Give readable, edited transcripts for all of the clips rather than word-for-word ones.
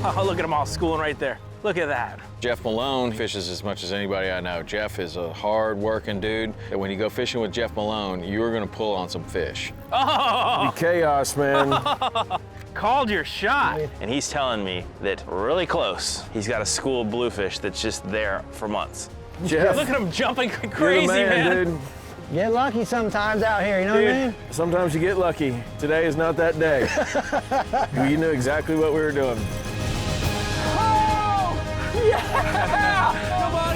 Oh, look at them all schooling right there. Look at that. Jeff Malone fishes as much as anybody I know. Jeff is a hard-working dude, and when you go fishing with Jeff Malone, you're gonna pull on some fish. Oh! Chaos, man. Called your shot. And he's telling me that really close, he's got a school of bluefish that's just there for months. Jeff, Look at him jumping crazy, you're the man, dude. Get lucky sometimes out here, you know what I mean? Sometimes you get lucky. Today is not that day. You knew exactly what we were doing. Yeah!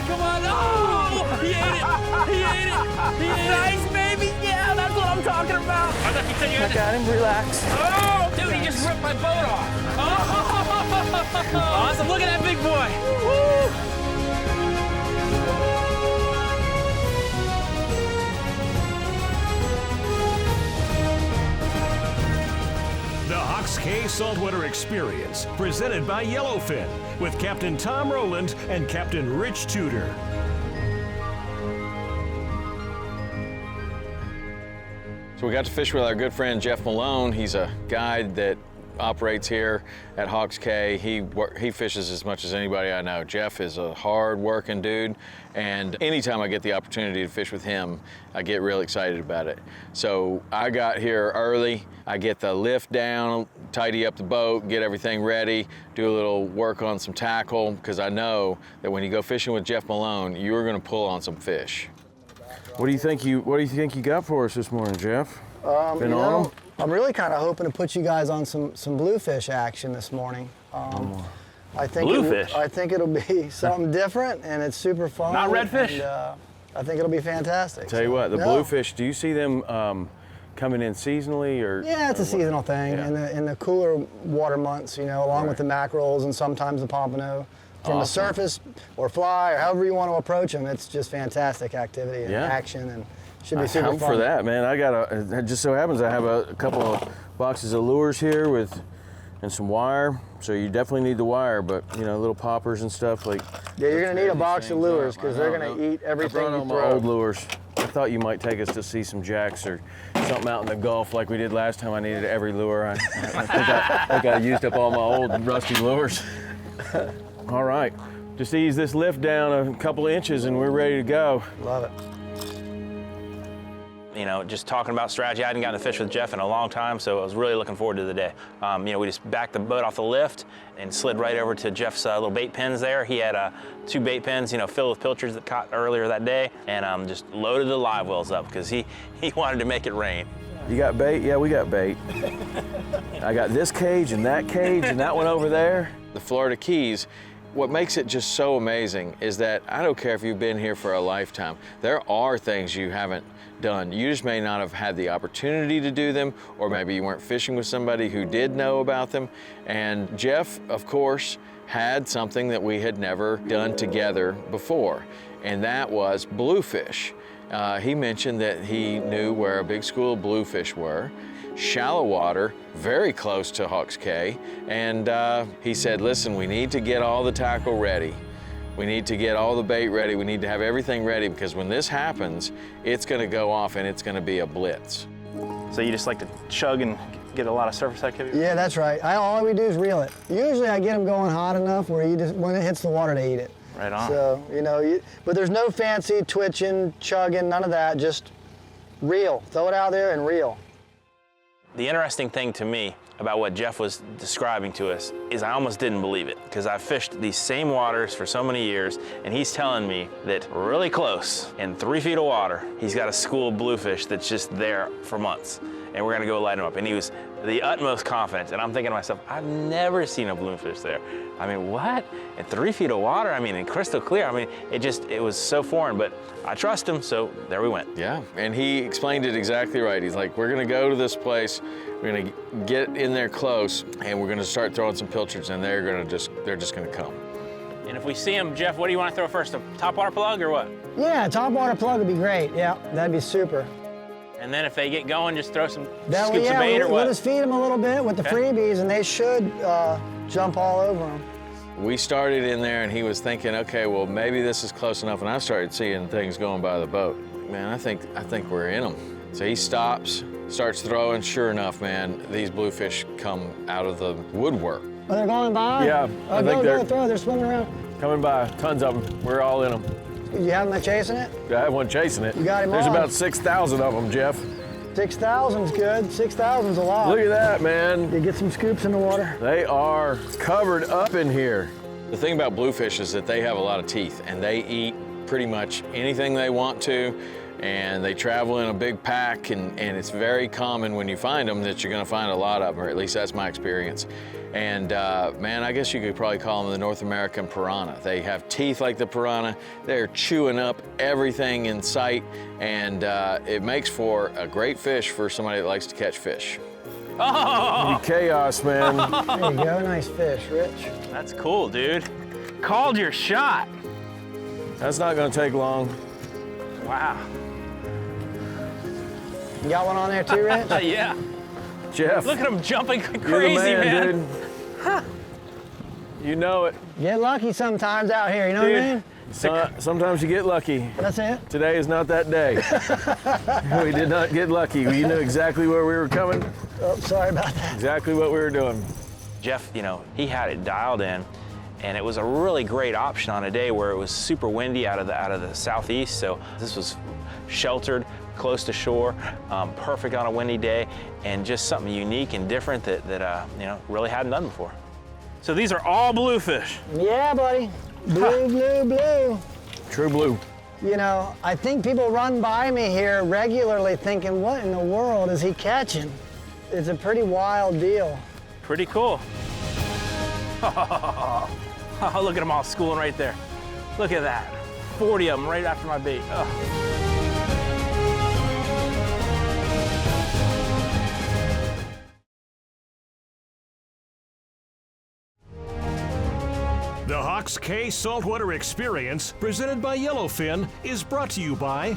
Come on! Oh! He ate it! He ate it! He ate it! Nice, baby! Yeah, that's what I'm talking about! I thought you said you had Got him, relax. Oh! Dude, he just ripped my boat off! Oh! Awesome! Look at that big boy! Woo! The Hawks Cay Saltwater Experience, presented by Yellowfin, with Captain Tom Rowland and Captain Rich Tudor. So we got to fish with our good friend Jeff Malone. He's a guide that operates here at Hawks Cay. He fishes as much as anybody I know. Jeff is a hard-working dude, and anytime I get the opportunity to fish with him, I get real excited about it. So I got here early. I get the lift down, tidy up the boat, get everything ready, do a little work on some tackle, because I know that when you go fishing with Jeff Malone, you're going to pull on some fish. What do you think you got for us this morning, Jeff? Been on them? I'm really kind of hoping to put you guys on some bluefish action this morning. I think Bluefish? I think it'll be something different, and it's super fun. Not redfish? And, I think it'll be fantastic. Tell you what, the bluefish, do you see them coming in seasonally or? Yeah, it's a seasonal thing. Yeah. In the cooler water months, you know, along with the mackerels and sometimes the pompano. From the surface or fly or however you want to approach them, it's just fantastic activity and action, and should be super fun. I'm for that, man. It just so happens I have a couple of boxes of lures here and some wire. So you definitely need the wire, but you know, little poppers and stuff like. Yeah, you're gonna need a box of lures because they're gonna eat everything you throw. My old lures. I thought you might take us to see some jacks or something out in the Gulf like we did last time. I needed every lure. I think I used up all my old rusty lures. All right, just ease this lift down a couple inches and we're ready to go. Love it. You know, just talking about strategy, I hadn't gotten to fish with Jeff in a long time, so I was really looking forward to the day. You know, we just backed the boat off the lift and slid right over to Jeff's little bait pens there. He had 2 bait pens, you know, filled with pilchards that caught earlier that day, and just loaded the live wells up because he wanted to make it rain. You got bait? Yeah, we got bait. I got this cage and that one over there. The Florida Keys, what makes it just so amazing is that I don't care if you've been here for a lifetime, there are things you haven't done. You just may not have had the opportunity to do them, or maybe you weren't fishing with somebody who did know about them. And Jeff, of course, had something that we had never done together before, and that was bluefish. He mentioned that he knew where a big school of bluefish were, shallow water, very close to Hawks Cay, and he said, listen, we need to get all the tackle ready. We need to get all the bait ready. We need to have everything ready because when this happens, it's gonna go off and it's gonna be a blitz. So you just like to chug and get a lot of surface activity? Yeah, that's right. All we do is reel it. Usually I get them going hot enough where when it hits the water, they eat it. Right on. So, you know, but there's no fancy twitching, chugging, none of that, just reel. Throw it out there and reel. The interesting thing to me about what Jeff was describing to us is I almost didn't believe it because I've fished these same waters for so many years, and he's telling me that really close, in 3 feet of water, he's got a school of bluefish that's just there for months, and we're gonna go light him up. And he was the utmost confidence, and I'm thinking to myself, I've never seen a bluefish there. I mean, what? In 3 feet of water? I mean, in crystal clear. I mean, it was so foreign, but I trust him, so there we went. Yeah, and he explained it exactly right. He's like, we're gonna go to this place, we're gonna get in there close, and we're gonna start throwing some pilchards, and they're just gonna come. And if we see him, Jeff, what do you want to throw first, a topwater plug or what? Yeah, topwater plug would be great. Yeah, that'd be super. And then if they get going, just throw some scoops of bait or what? We'll just feed them a little bit with the freebies, and they should jump all over them. We started in there, and he was thinking, okay, well, maybe this is close enough, and I started seeing things going by the boat. Man, I think we're in them. So he stops, starts throwing. Sure enough, man, these bluefish come out of the woodwork. Oh, they're going by? Yeah, Oh, I think go, throw. They're swimming around. Coming by, tons of them. We're all in them. You have them chasing it? I have one chasing it. You got him There's on. about 6,000 of them, Jeff. 6,000's good. 6,000's a lot. Look at that, man. You get some scoops in the water. They are covered up in here. The thing about bluefish is that they have a lot of teeth and they eat pretty much anything they want to, and they travel in a big pack, and it's very common when you find them that you're gonna find a lot of them, or at least that's my experience. And man, I guess you could probably call them the North American piranha. They have teeth like the piranha. They're chewing up everything in sight, and it makes for a great fish for somebody that likes to catch fish. Oh, Chaos, man. There you go. Nice fish, Rich. that's cool, dude. Called your shot. That's not gonna take long. Wow. You got one on there too, Rich? Yeah. Jeff, Look at him jumping you're crazy, the man, man. dude. You know it. Get lucky sometimes out here, you know what I mean? Sometimes you get lucky. That's it. Today is not that day. We did not get lucky. You knew exactly where we were coming, Oh, sorry about that. exactly what we were doing. Jeff, you know, he had it dialed in, and it was a really great option on a day where it was super windy out of the southeast. So this was sheltered, close to shore, perfect on a windy day, and just something unique and different that you know, really hadn't done before. So these are all bluefish. Yeah, buddy. Blue, blue, blue. True blue. You know, I think people run by me here regularly thinking, what in the world is he catching? It's a pretty wild deal. Pretty cool. Oh, look at them all schooling right there. Look at that. 40 of them right after my bait. Oh. The Hawks K Saltwater Experience, presented by Yellowfin, is brought to you by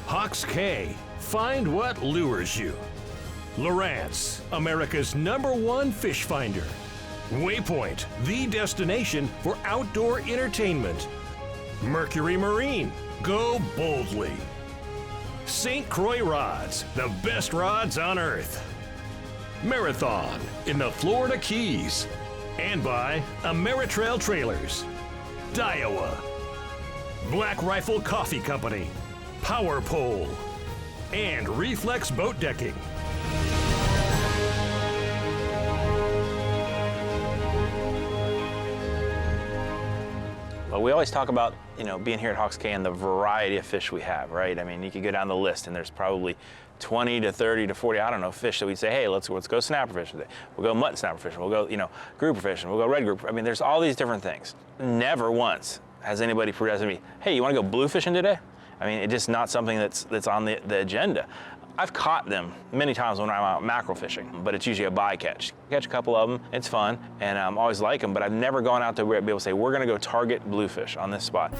Hawks K. Find what lures you. LOWRANCE, America's #1 fish finder. Waypoint, the destination for outdoor entertainment. Mercury Marine, go boldly. ST.CROIX rods, the best rods on earth. Marathon in the Florida Keys. And by Ameritrail Trailers, Daiwa, Black Rifle Coffee Company, Power Pole, and Reflex Boat Decking. Well, we always talk about, you know, being here at Hawks K and the variety of fish we have, right? I mean, you could go down the list and there's probably 20 to 30 to 40, I don't know, fish that we'd say, hey, let's go snapper fishing today. We'll go mutton snapper fishing. We'll go, you know, grouper fishing. We'll go red grouper. I mean, there's all these different things. Never once has anybody suggested to me, hey, you want to go blue fishing today? I mean, it's just not something that's on the agenda. I've caught them many times when I'm out mackerel fishing, but it's usually a bycatch. Catch a couple of them, it's fun, and I always like them, but I've never gone out to be able to say, we're gonna go target bluefish on this spot.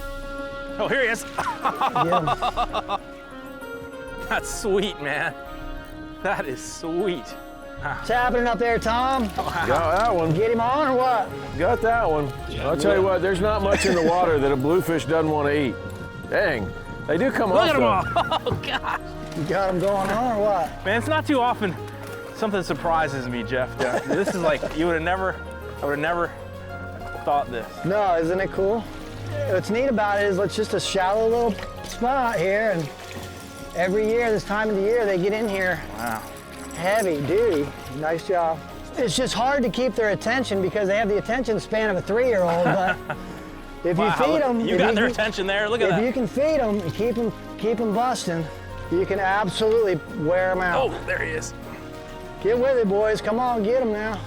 Oh, here he is. Yeah. That's sweet, man. That is sweet. What's happening up there, Tom? Got that one. Get him on or what? Got that one. I'll tell you what, there's not much in the water that a bluefish doesn't want to eat. Dang, they do come Look off at them though. all. Oh, God. You got him going on or what? Man, it's not too often something surprises me, Jeff. This is like, I would have never thought this. No, isn't it cool? What's neat about it is it's just a shallow little spot here, and every year, this time of the year, they get in here. Wow. Heavy duty. Nice job. It's just hard to keep their attention because they have the attention span of a 3-year-old, but if you feed them... You got their attention there, look at that. If you can feed them and keep them busting, you can absolutely wear them out. Oh, there he is. Get with it, boys. Come on, get them now.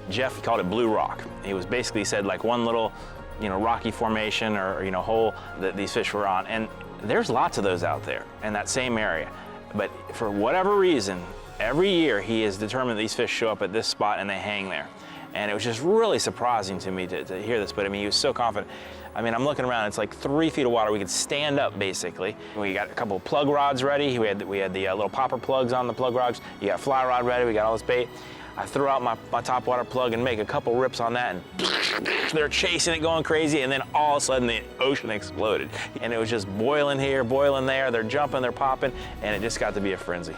Jeff called it Blue Rock. He was basically said like one little, you know, rocky formation or you know, hole that these fish were on. And there's lots of those out there in that same area. But for whatever reason, every year he has determined these fish show up at this spot and they hang there. And it was just really surprising to me to hear this, but I mean, he was so confident. I mean, I'm looking around, it's like 3 feet of water. We could stand up, basically. We got a couple of plug rods ready. We had the little popper plugs on the plug rods. You got fly rod ready, we got all this bait. I threw out my top water plug and make a couple rips on that, and they're chasing it, going crazy, and then all of a sudden the ocean exploded. And it was just boiling here, boiling there. They're jumping, they're popping, and it just got to be a frenzy.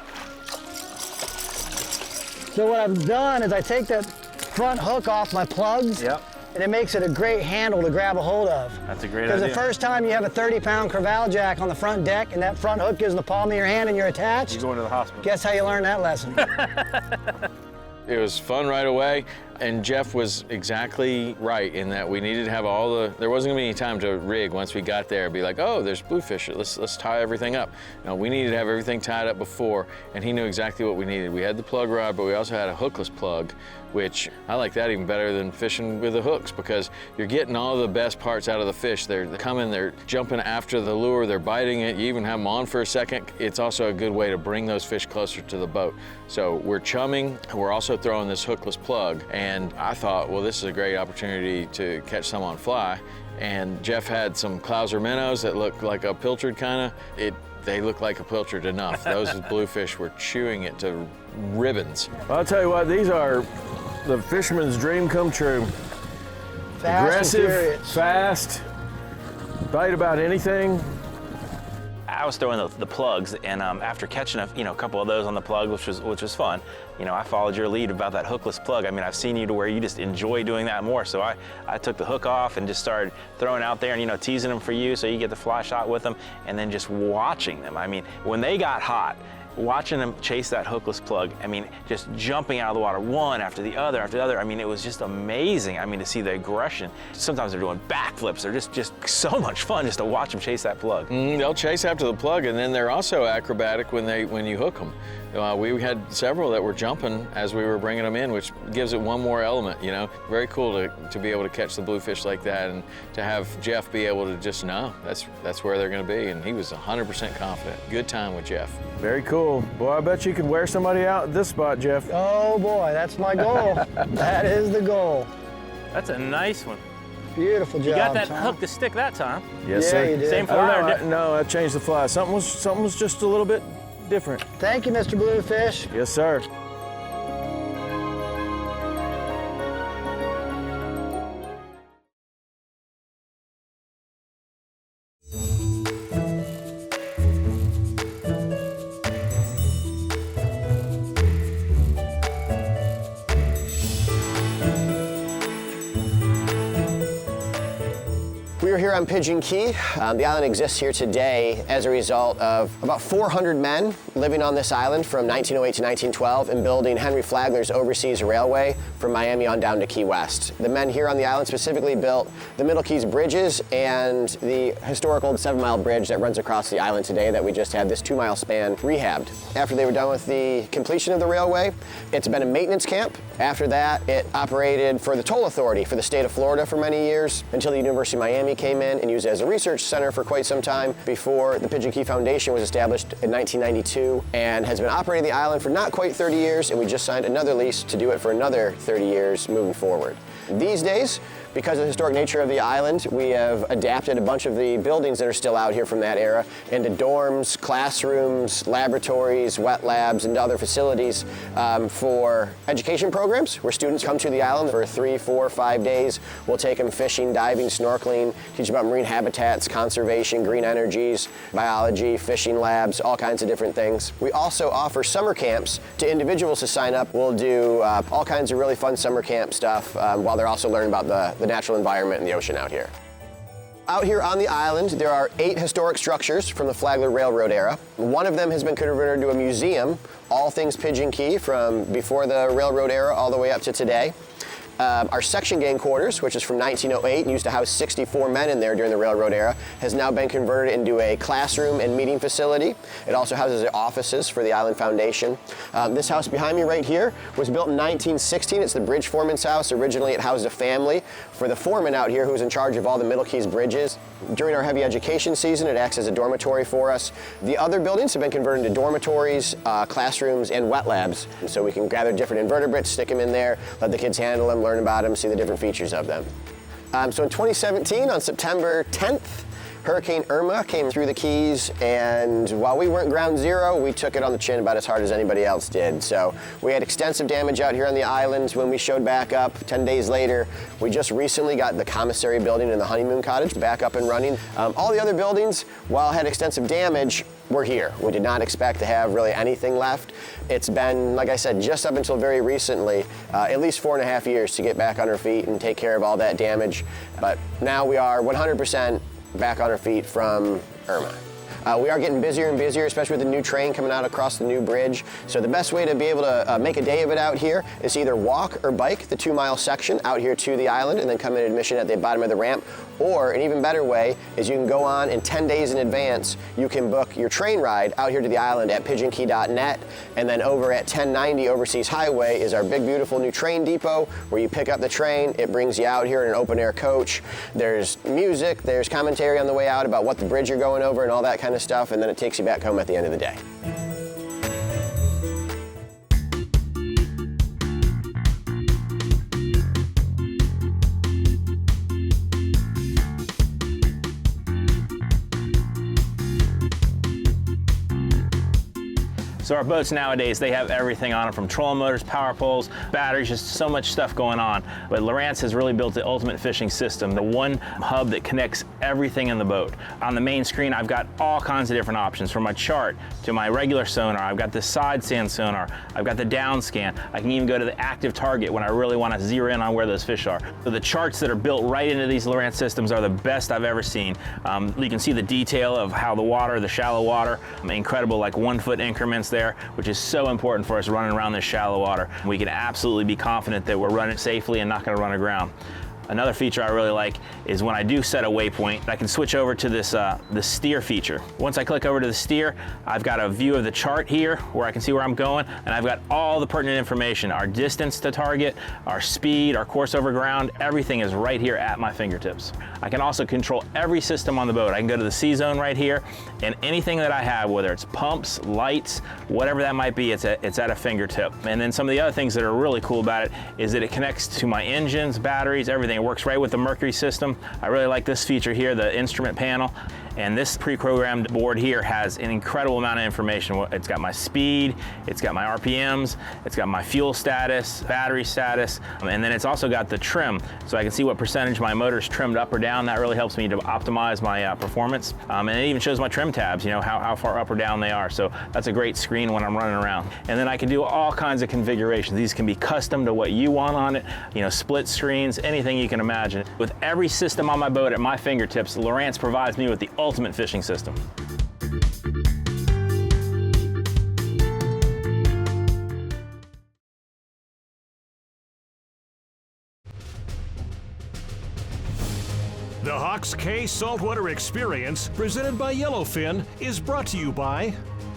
So what I've done is I take that front hook off my plugs. Yep. And it makes it a great handle to grab a hold of. That's a great Because idea. the first time you have a 30-pound crevalle jack on the front deck and that front hook gives the palm of your hand and you're attached, You're going to the hospital. guess how you learn that lesson? It was fun right away, and Jeff was exactly right in that we needed to have there wasn't gonna be any time to rig once we got there, be like, oh, there's bluefish, let's tie everything up. No, we needed to have everything tied up before, and he knew exactly what we needed. We had the plug rod, but we also had a hookless plug, which I like that even better than fishing with the hooks, because you're getting all the best parts out of the fish. They're coming, they're jumping after the lure, they're biting it, you even have them on for a second. It's also a good way to bring those fish closer to the boat. So we're chumming, we're also throwing this hookless plug, and I thought, well, this is a great opportunity to catch some on fly. And Jeff had some Clouser minnows that looked like a pilchard kind of. They look like a pilchard enough. Those bluefish were chewing it to ribbons. I'll tell you what, these are the fisherman's dream come true. Fast and Aggressive, furious. fast, bite about anything. I was throwing the plugs, and after catching a couple of those on the plug, which was fun, I followed your lead about that hookless plug. I mean, I've seen you to where you just enjoy doing that more. So I took the hook off and just started throwing out there and teasing them for you, so you get the fly shot with them, and then just watching them. I mean, when they got hot, watching them chase that hookless plug, I mean, just jumping out of the water, one after the other after the other. I mean, it was just amazing. I mean, to see the aggression. Sometimes they're doing backflips. They're just so much fun just to watch them chase that plug. They'll chase after the plug, and then they're also acrobatic when you hook them. We had several that were jumping as we were bringing them in, which gives it one more element, Very cool to be able to catch the bluefish like that, and to have Jeff be able to just know that's where they're going to be, and he was 100% confident. Good time with Jeff. Very cool. Boy, I bet you could wear somebody out at this spot, Jeff. Oh boy, that's my goal. That is the goal. That's a nice one. Beautiful job. You got that Tom. hook to stick that time. Yes, Yeah, sir. you did. Same I don't fly or know, different? no, I changed the fly. Something was just a little bit different. Thank you, Mr. Bluefish. Yes, sir. We are here on Pigeon Key. The island exists here today as a result of about 400 men living on this island from 1908 to 1912 and building Henry Flagler's overseas railway from Miami on down to Key West. The men here on the island specifically built the Middle Keys bridges and the historical 7-mile bridge that runs across the island today that we just had this 2-mile span rehabbed. After they were done with the completion of the railway, it's been a maintenance camp. After that, it operated for the toll authority for the state of Florida for many years until the University of Miami came in and used it as a research center for quite some time before the Pigeon Key Foundation was established in 1992 and has been operating the island for not quite 30 years, and we just signed another lease to do it for another 30 years moving forward. These days, because of the historic nature of the island, we have adapted a bunch of the buildings that are still out here from that era into dorms, classrooms, laboratories, wet labs, and other facilities for education programs where students come to the island for 3, 4, 5 days. We'll take them fishing, diving, snorkeling, teach about marine habitats, conservation, green energies, biology, fishing labs, all kinds of different things. We also offer summer camps to individuals to sign up. We'll do all kinds of really fun summer camp stuff while they're also learning about the natural environment and the ocean out here. Out here on the island, there are 8 historic structures from the Flagler Railroad era. One of them has been converted to a museum, all things Pigeon Key, from before the railroad era all the way up to today. Our section gang quarters, which is from 1908 and used to house 64 men in there during the railroad era, has now been converted into a classroom and meeting facility. It also houses the offices for the Island Foundation. This house behind me right here was built in 1916. It's the bridge foreman's house. Originally it housed a family for the foreman out here who was in charge of all the Middle Keys bridges. During our heavy education season, it acts as a dormitory for us. The other buildings have been converted into dormitories, classrooms, and wet labs. So we can gather different invertebrates, stick them in there, let the kids handle them, learn about them, see the different features of them. So in 2017, on September 10th, Hurricane Irma came through the Keys, and while we weren't ground zero, we took it on the chin about as hard as anybody else did. So we had extensive damage out here on the island when we showed back up 10 days later. We just recently got the commissary building and the honeymoon cottage back up and running. All the other buildings, while had extensive damage, we're here. We did not expect to have really anything left. It's been, like I said, just up until very recently, at least 4.5 years to get back on our feet and take care of all that damage. But now we are 100% back on our feet from Irma. We are getting busier and busier, especially with the new train coming out across the new bridge. So the best way to be able to make a day of it out here is to either walk or bike the 2-mile section out here to the island and then come in admission at the bottom of the ramp. Or an even better way is you can go on and 10 days in advance, you can book your train ride out here to the island at pigeonkey.net. And then over at 1090 Overseas Highway is our big, beautiful new train depot where you pick up the train. It brings you out here in an open air coach. There's music, there's commentary on the way out about what the bridge you're going over and all that kind of stuff. And then it takes you back home at the end of the day. So our boats nowadays, they have everything on them, from trolling motors, power poles, batteries, just so much stuff going on. But LOWRANCE has really built the ultimate fishing system, the one hub that connects everything in the boat. On the main screen, I've got all kinds of different options, from my chart to my regular sonar. I've got the side stand sonar, I've got the down scan. I can even go to the active target when I really want to zero in on where those fish are. So the charts that are built right into these LOWRANCE systems are the best I've ever seen. You can see the detail of how the water, the shallow water, incredible like 1-foot increments there, which is so important for us running around this shallow water. We can absolutely be confident that we're running safely and not going to run aground. Another feature I really like is when I do set a waypoint, I can switch over to this the steer feature. Once I click over to the steer, I've got a view of the chart here where I can see where I'm going, and I've got all the pertinent information, our distance to target, our speed, our course over ground, everything is right here at my fingertips. I can also control every system on the boat. I can go to the C zone right here, and anything that I have, whether it's pumps, lights, whatever that might be, it's at a fingertip. And then some of the other things that are really cool about it is that it connects to my engines, batteries, everything. It works right with the Mercury system. I really like this feature here, the instrument panel. And this pre-programmed board here has an incredible amount of information. It's got my speed, it's got my RPMs, it's got my fuel status, battery status, and then it's also got the trim. So I can see what percentage my motor's trimmed up or down. That really helps me to optimize my performance. And it even shows my trim tabs, you know, how far up or down they are. So that's a great screen when I'm running around. And then I can do all kinds of configurations. These can be custom to what you want on it, you know, split screens, anything you can imagine. With every system on my boat at my fingertips, LOWRANCE provides me with the ultimate fishing system. The Hawks Cay Saltwater Experience, presented by Yellowfin, is brought to you by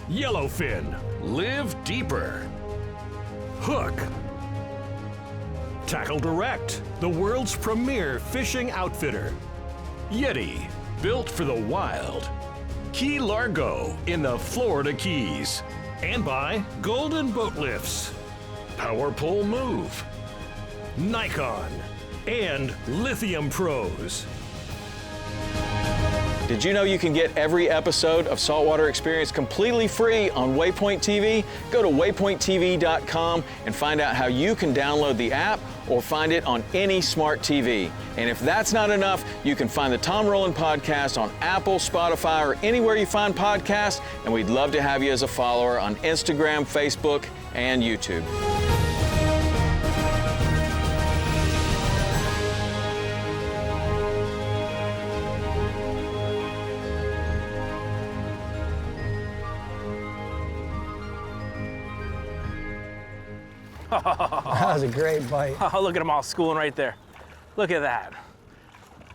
Yellowfin. Live deeper. Hook. Tackle Direct, the world's premier fishing outfitter. YETI, built for the wild. Key Largo in the Florida Keys. And by Golden Boat Lifts, Power Pole Move, Nikon, and Lithium Pros. Did you know you can get every episode of Saltwater Experience completely free on Waypoint TV? Go to waypointtv.com and find out how you can download the app or find it on any smart TV. And if that's not enough, you can find the Tom Rowland podcast on Apple, Spotify, or anywhere you find podcasts, and we'd love to have you as a follower on Instagram, Facebook, and YouTube. That was a great bite. Oh, look at them all schooling right there. Look at that.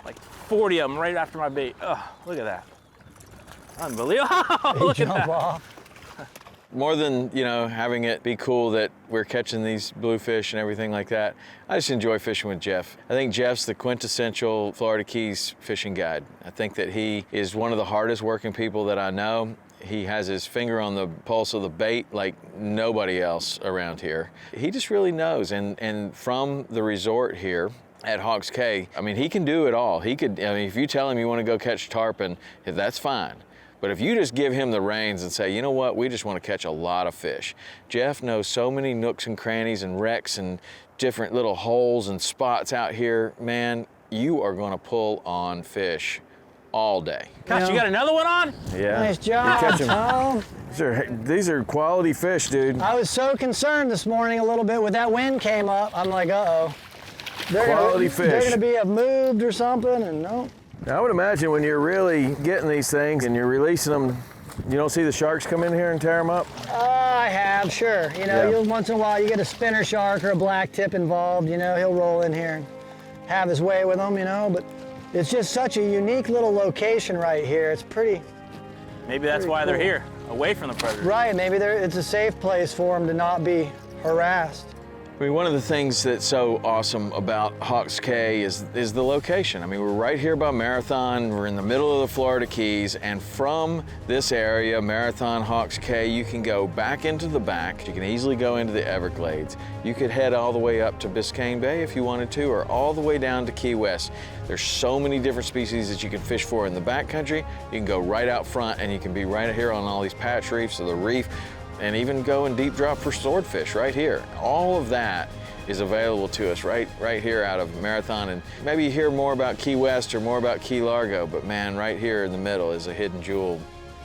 Like 40 of them right after my bait. Oh, look at that. Unbelievable. Look at that. Off. More than, you know, having it be cool that we're catching these bluefish and everything like that, I just enjoy fishing with Jeff. I think Jeff's the quintessential Florida Keys fishing guide. I think that he is one of the hardest working people that I know. He has his finger on the pulse of the bait like nobody else around here. He just really knows, and from the resort here at Hawks Cay, I mean, he can do it all. He could, I mean, if you tell him you want to go catch tarpon, that's fine. But if you just give him the reins and say, you know what, we just want to catch a lot of fish. Jeff knows so many nooks and crannies and wrecks and different little holes and spots out here. Man, you are going to pull on fish all day. Gosh, you got another one on? Yeah. Nice job, You catch 'em. Tom. These are quality fish, dude. I was so concerned this morning a little bit when that wind came up. I'm like, uh-oh. Quality They're fish. gonna have moved or something, and no. Now, I would imagine when you're really getting these things and you're releasing them, you don't see the sharks come in here and tear them up? I have, sure. You know, Yeah. you'll, once in a while you get a spinner shark or a black tip involved, you know, he'll roll in here and have his way with them, you know, but it's just such a unique little location right here. It's pretty, Maybe that's why they're here, away from the predator. right, maybe it's a safe place for them to not be harassed. I mean, one of the things that's so awesome about Hawks Cay is the location. I mean, we're right here by Marathon. We're in the middle of the Florida Keys, and from this area, Marathon, Hawks Cay, you can go back into the back. You can easily go into the Everglades. You could head all the way up to Biscayne Bay if you wanted to, or all the way down to Key West. There's so many different species that you can fish for in the backcountry. You can go right out front, and you can be right here on all these patch reefs or the reef, and even go and deep drop for swordfish right here. All of that is available to us right here out of Marathon. And maybe you hear more about Key West or more about Key Largo, but man, right here in the middle is a hidden jewel.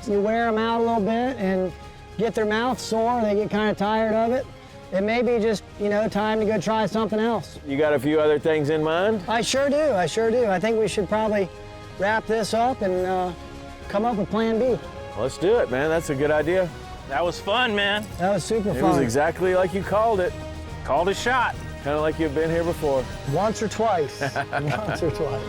You wear them out a little bit and get their mouth sore, they get kind of tired of it. It may be just, you know, time to go try something else. You got a few other things in mind? I sure do, I sure do. I think we should probably wrap this up and come up with plan B. Let's do it, man. That's a good idea. That was fun, man. That was super It fun. was exactly like you called it. Called a shot. Kind of like you've been here before. Once or twice. Once or twice.